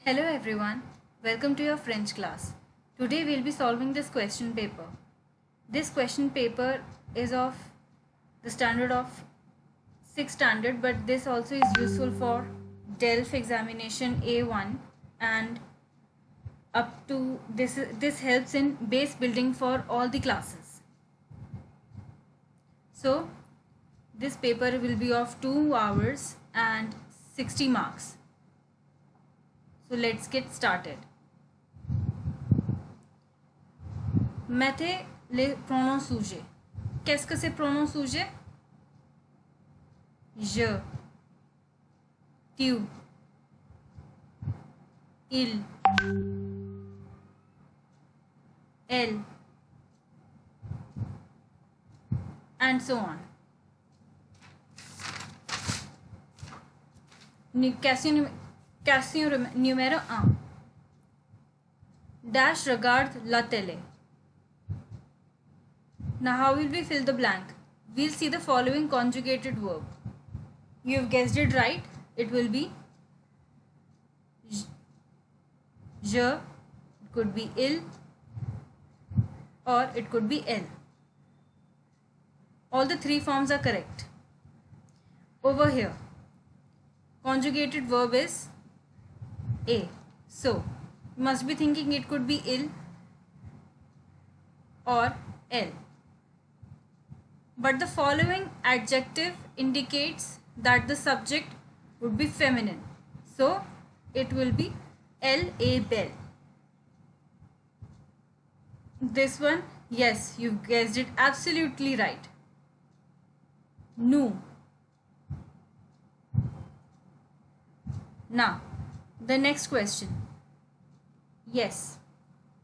Hello everyone, welcome to your French class. Today we'll be solving this question paper. This question paper is of the standard of 6th standard, but this also is useful for DELF examination A1 and up to this helps in base building for all the classes. So this paper will be of 2 hours and 60 marks. So let's get started. Mettez les pronoms sujets. Qu'est-ce que c'est pronom sujet? Je, tu, il, elle, and so on. Question numéro 1. Dash regarde la télé. Now how will we fill the blank? We'll see the following conjugated verb. You've guessed it right. It will be je, it could be il, or it could be elle. All the three forms are correct. Over here, conjugated verb is a. So, you must be thinking it could be il or elle. But the following adjective indicates that the subject would be feminine. So, it will be elle est belle. This one, yes, you've guessed it absolutely right. Nous. Now, the next question. Yes,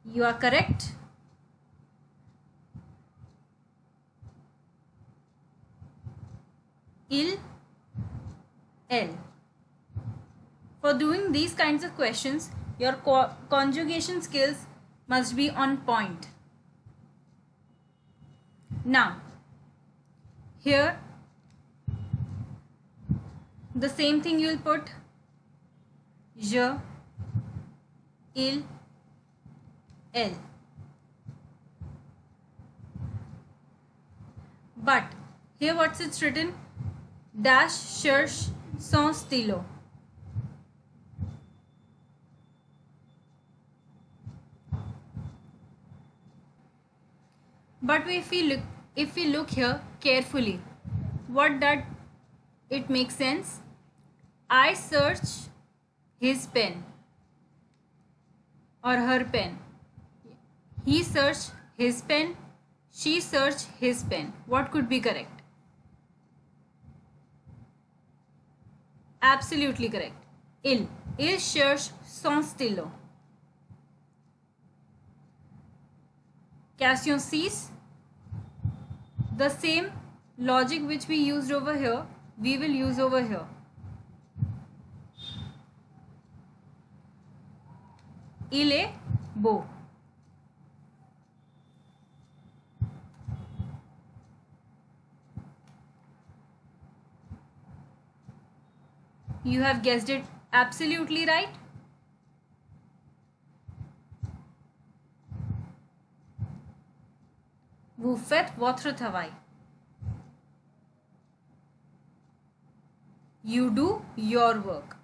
you are correct. Il, elle. For doing these kinds of questions, your conjugation skills must be on point. Now, here, the same thing you will put je, il, elle. But here what's it's written? Dash cherche son stylo. But if we look here carefully, what that it makes sense? I search his pen or her pen. He searched his pen. She searched his pen. What could be correct? Absolutely correct. Il cherche son stylo. Question 6. The same logic which we used over here, we will use over here. Il est beau. You have guessed it absolutely right. Vous faites votre travail. You do your work.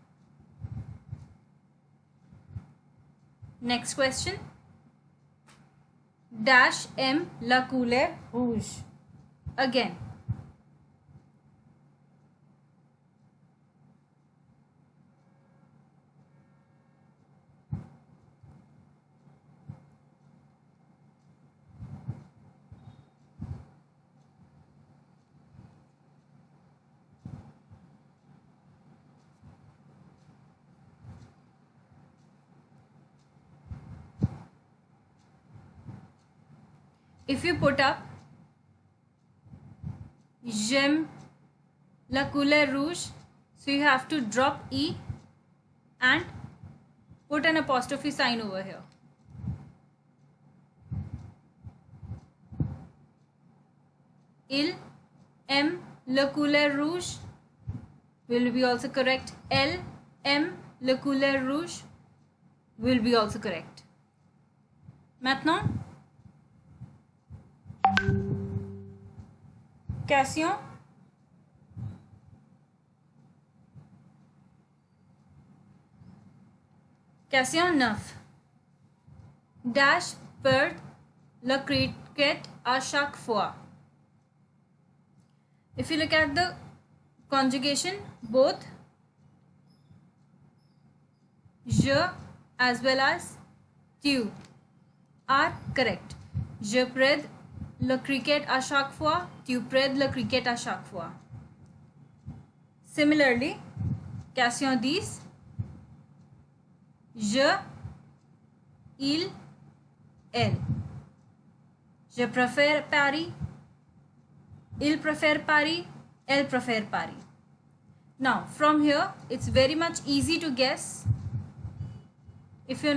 Next question. Dash aime la couleur rouge. Again. If you put up j'aime la couleur rouge, so you have to drop E and put an apostrophe sign over here. Il aime le couleur rouge will be also correct. Elle aime le couleur rouge. will be also correct. Maintenant, question question 9. Dash perd le cricket à chaque fois. If you look at the conjugation, both je as well as tu are correct. Je prête le cricket à chaque fois, tu prêtes le cricket à chaque fois. Similarly, question 10. Je, il, elle. Je préfère Paris. Il préfère Paris. Elle préfère Paris. Now, from here, it's very much easy to guess. If you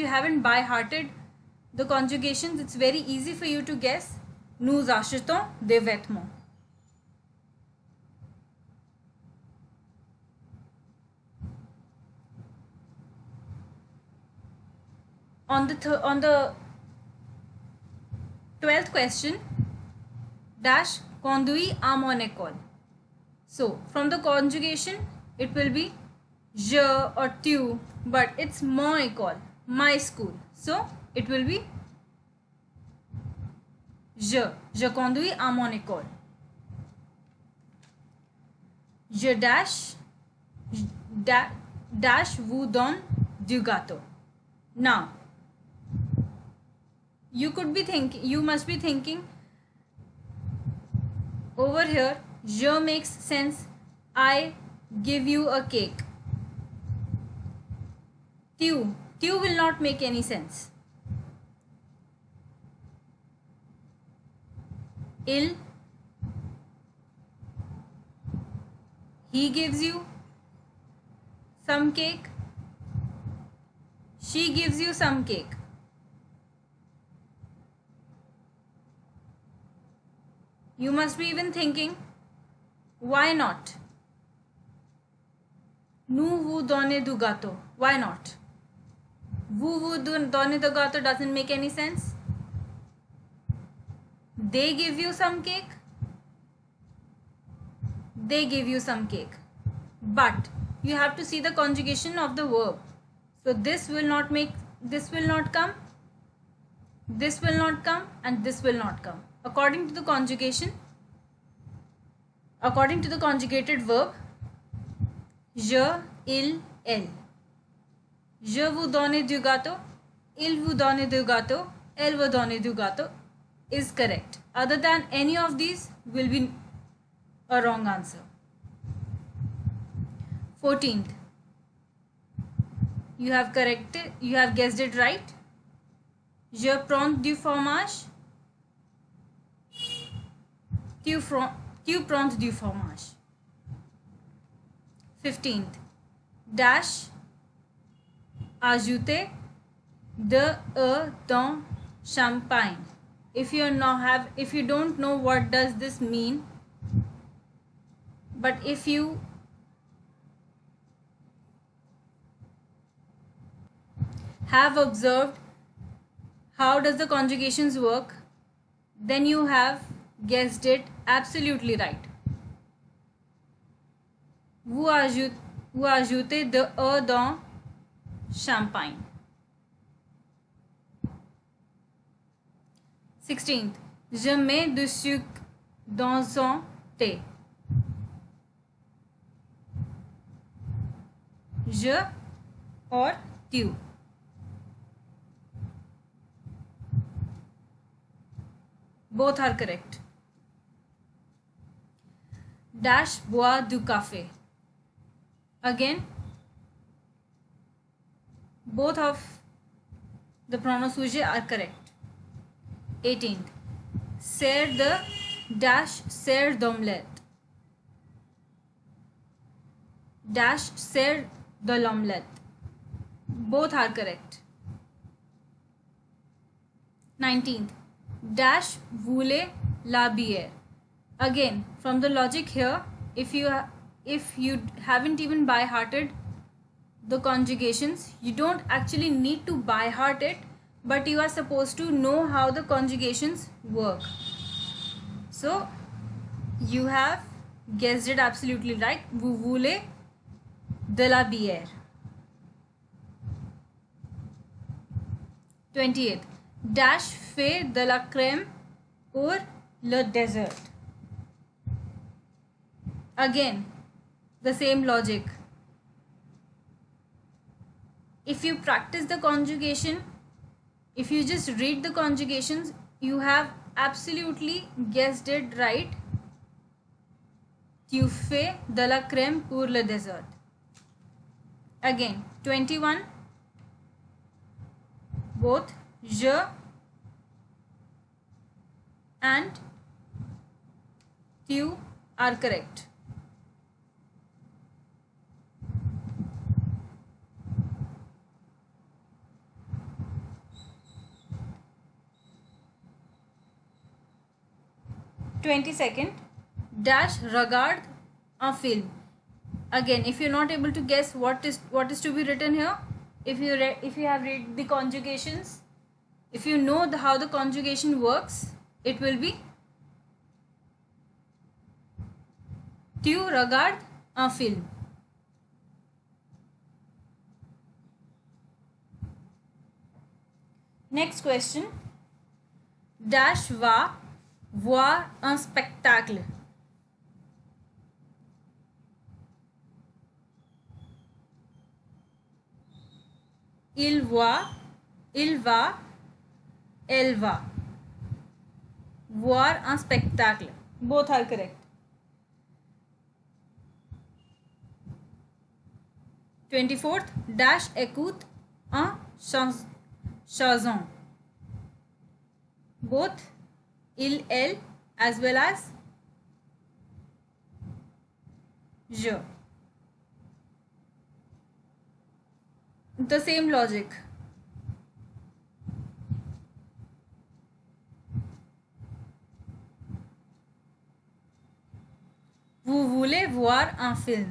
haven't by-hearted the conjugations, it's very easy for you to guess. Nous achetons des vêtements. On the 12th question, dash conduit à mon école. So from the conjugation, it will be je or tu, but it's mon école, my school. So it will be je conduis à mon école. Je dash vous donne du gâteau. Now, you must be thinking over here, je makes sense. I give you a cake. Tu will not make any sense. He gives you some cake. She gives you some cake. You must be even thinking, why not? Nous vous donnez du gâteau. Why not? Vous donnez du gâteau doesn't make any sense. They give you some cake. They give you some cake. But you have to see the conjugation of the verb. So this will not come, this will not come, and this will not come. According to the conjugation, according to the conjugated verb, je, il, elle. Je vous donne du gâteau, il vous donne du gâteau, elle vous donne du gâteau is correct. Other than any of these will be a wrong answer. 14th. You have guessed it right. Je prends du fromage. Tu prends du fromage. 15th. Dash ajouter de dans champagne. If you don't know what does this mean, but if you have observed how does the conjugations work, then you have guessed it absolutely right. Vous ajoutez de dans champagne. 16th. Je mets du sucre dans son thé. Je or tu. Both are correct. Dash bois du café. Again, both of the pronoun sujet are correct. 18th. Serre de dash serre d'omelette. Dash serre de l'omelette. Both are correct. 19th. Dash voulait la bière. Again, from the logic here, if you haven't even by-hearted the conjugations. You don't actually need to by heart it, but you are supposed to know how the conjugations work. So you have guessed it absolutely right. Vous voulez de la bière. 28. Dash fait de la crème pour le dessert. Again, the same logic. If you practice the conjugation, if you just read the conjugations, you have absolutely guessed it right. Tu fais de la crème pour le dessert. Again, 21. Both je and tu are correct. Second, dash regarde un film. Again, if you're not able to guess what is to be written here, if you have read the conjugations, if you know how the conjugation works, it will be tu regardes un film. Next question, dash va voir un spectacle. Il va, elle va voir un spectacle. Both are correct. 24th, dash écoute un chanson. Both il, elle as well as je. The same logic. Vous voulez voir un film.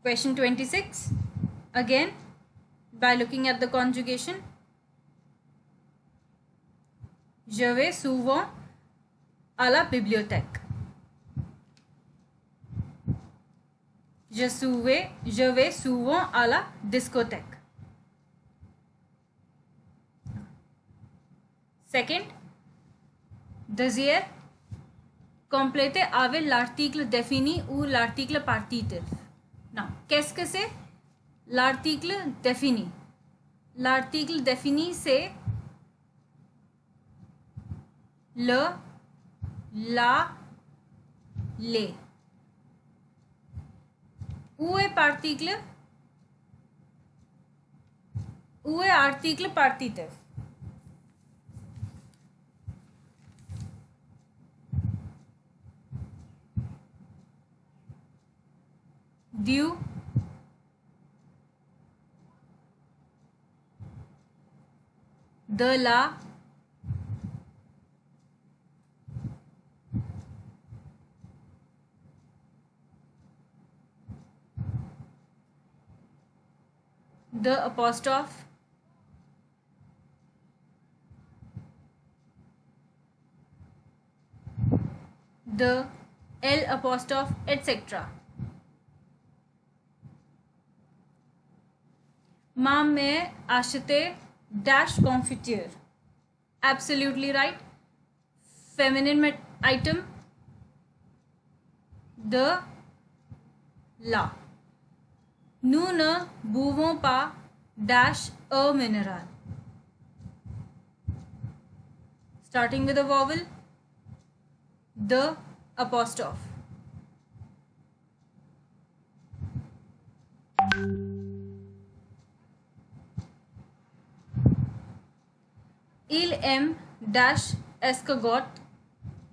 Question 26. Again, by looking at the conjugation. Je vais souvent à la bibliothèque. Je vais souvent à la discothèque. Second, désire compléter avec l'article défini ou l'article partitif. Now, qu'est-ce que c'est l'article défini? L'article défini c'est le, la, les. Où est particle? Où est article partitif? Du, de la, the apostrophe, the L apostrophe, etc. माँ मैं acheté dash confiture. Absolutely right. Feminine item. De la. Nous ne buvons pas dash a mineral. Starting with a vowel. The apostrophe. Il aime dash escargot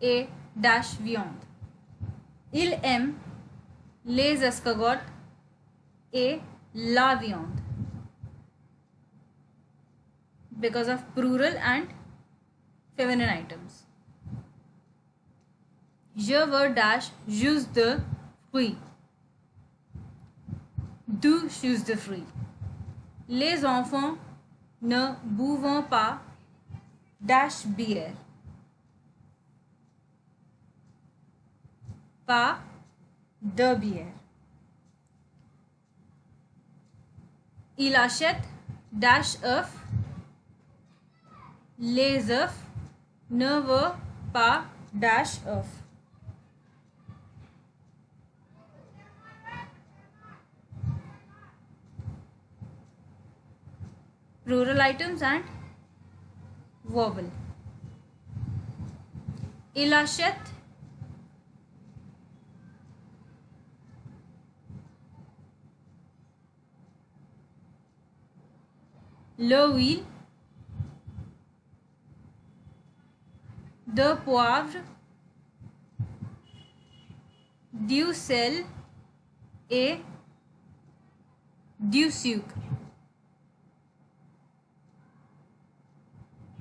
et dash viande. Il aime les escargots et la viande. Because of plural and feminine items. Je veux dash jus de fruits. Du jus de fruits. Les enfants ne boivent pas dash bière. Pas de bière. Il achète dash œufs. Les œufs ne veulent pas dash œufs. Plural items and vowel. Il achète l'huile, de poivre, du sel et du sucre.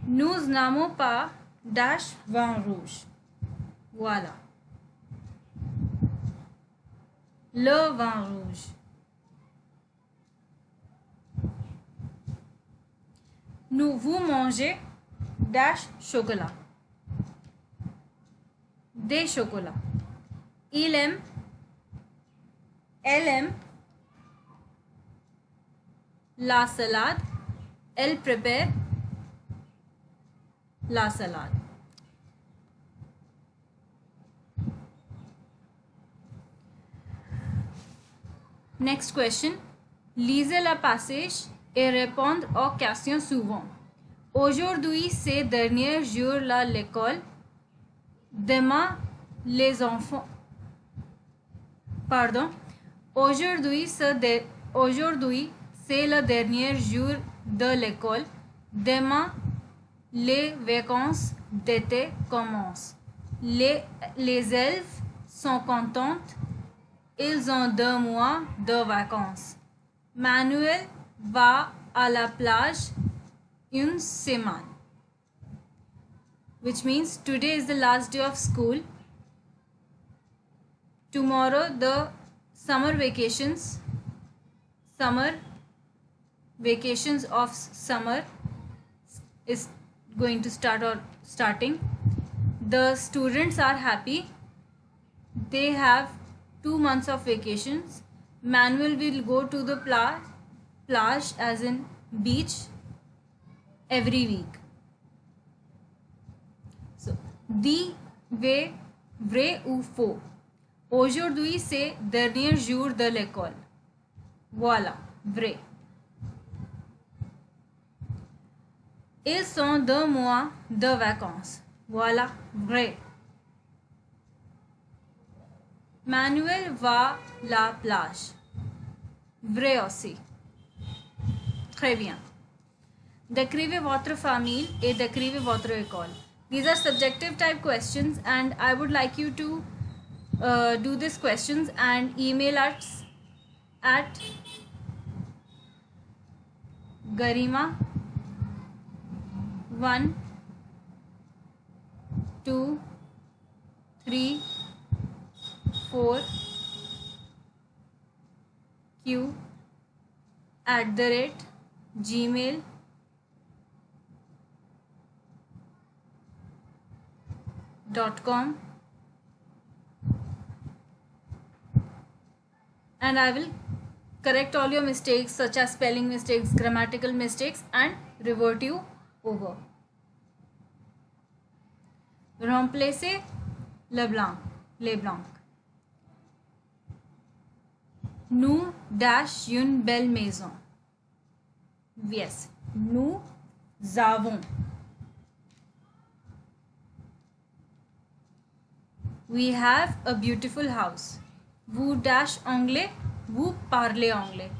Nous n'avons pas dash vin rouge. Voilà. Le vin rouge. Vous mangez dash chocolat. Des chocolats. Elle aime la salade. Elle prépare la salade. Next question. Lisez le passage et répondre aux questions suivantes. Aujourd'hui, c'est dernier jour à l'école. Demain, les enfants. Pardon. Aujourd'hui, c'est le dernier jour de l'école. Demain, les vacances d'été commencent. Les élèves sont contents. Ils ont 2 mois de vacances. Manuel va à la plage une semaine. Which means today is the last day of school. Tomorrow the summer vacations of summer is going to start or starting. The students are happy. They have 2 months of vacations. Manuel will go to the plage as in beach every week. So, vrai ou faux. Aujourd'hui, c'est dernier jour de l'école. Voilà, vrai. Ils sont 2 mois de vacances. Voilà, vrai. Manuel va à la plage. Vrai aussi. Très bien. Décrivez votre famille et décrivez votre école. These are subjective type questions and I would like you to do these questions and email us at Garima 1 2 3 4 q @gmail.com and I will correct all your mistakes such as spelling mistakes, grammatical mistakes and revert you over. Remplacez le blanc. Nous dash une belle maison. Yes, nous avons. We have a beautiful house. Vous dash anglais. Vous parlez anglais.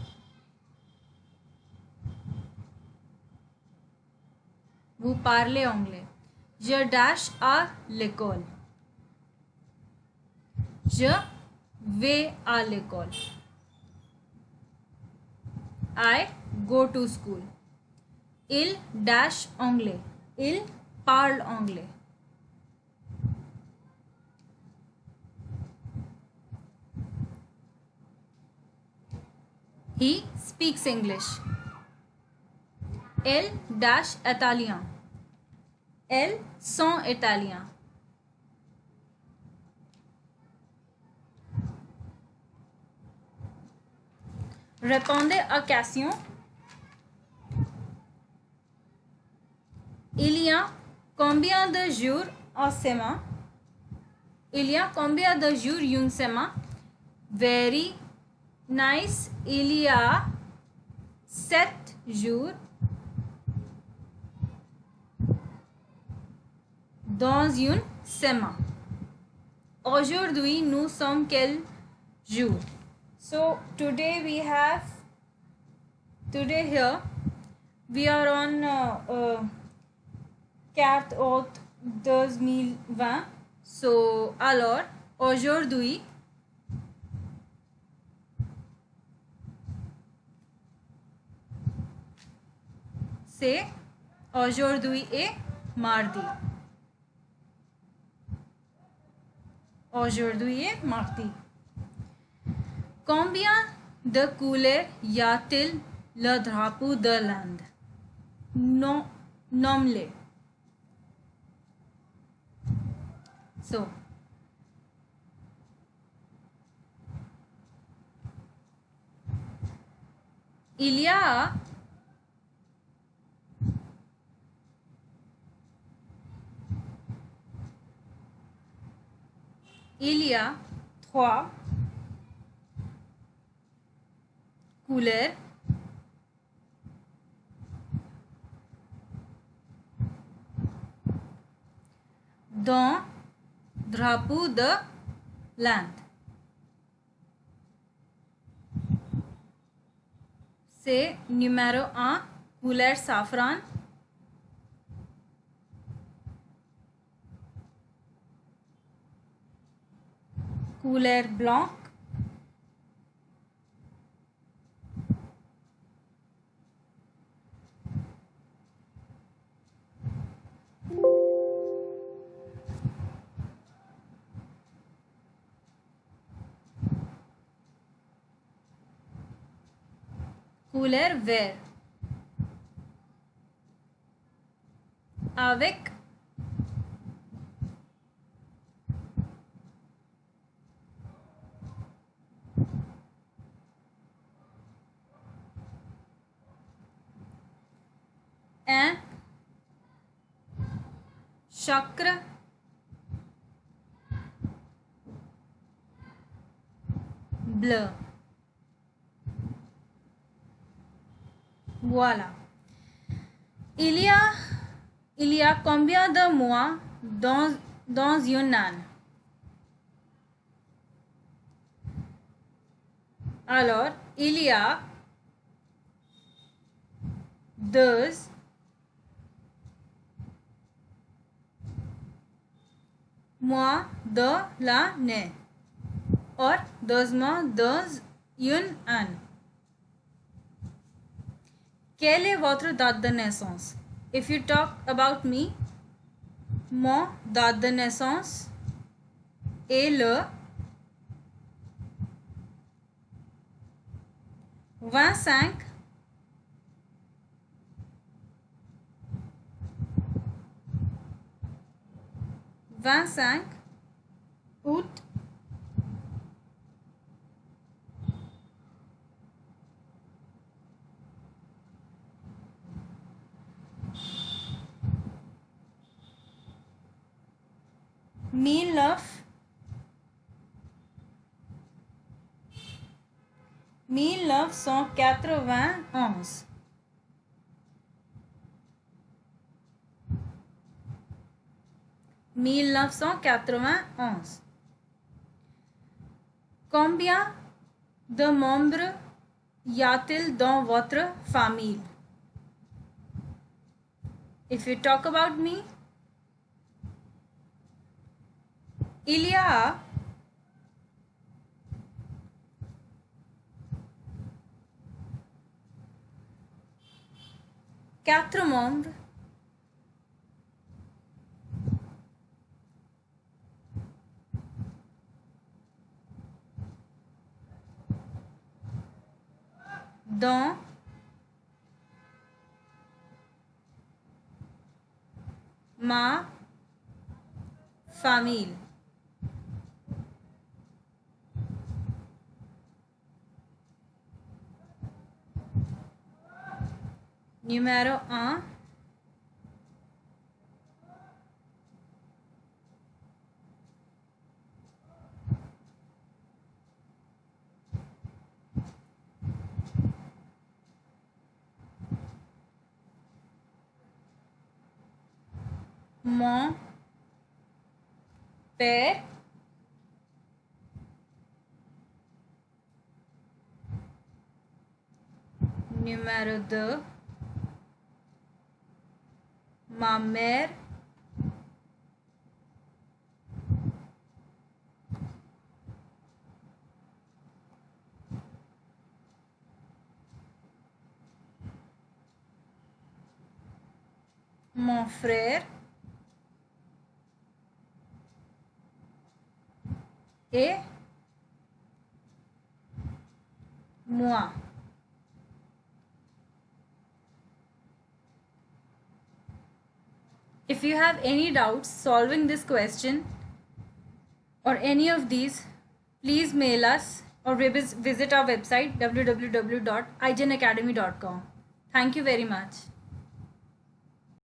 Vous parlez anglais. Je dash à l'école. Je vais à l'école. I go to school. Il dash anglais. Il parle anglais. He speaks English. Elle dash italien. Elles sont italiens. Répondez à question. Il y a combien de jours en semaine? Il y a combien de jours une semaine? Very nice. Il y a 7 jours dans une semaine. Aujourd'hui, nous sommes quel jour? So today here we are on 4 août 2020. So alors aujourd'hui c'est aujourd'hui est mardi. Aujourd'hui est mardi. Combien de couleurs y a-t-il le drapeau de l'Inde? Non, nomme-les. So, il y a 3 couleurs dans drapeau de l'Inde. C'est numéro 1 couleur safran, couleur blanc, couleur vert. Avec un chakra bleu. Voilà. Il y a combien de mois dans une année? Alors, il y a 12 mois de l'année और 12 mois dans une année. Quelle est votre date de naissance? If you talk about me, mon date de naissance est le 25 août 1991. Combien de membres y a-t-il dans votre famille? If you talk about me, il y a 4 membres dans ma famille. Numéro 1. Mon père numéro 2. Ma mère mon frère et moi. If you have any doubts solving this question or any of these, please mail us or visit our website www.igenacademy.com. Thank you very much.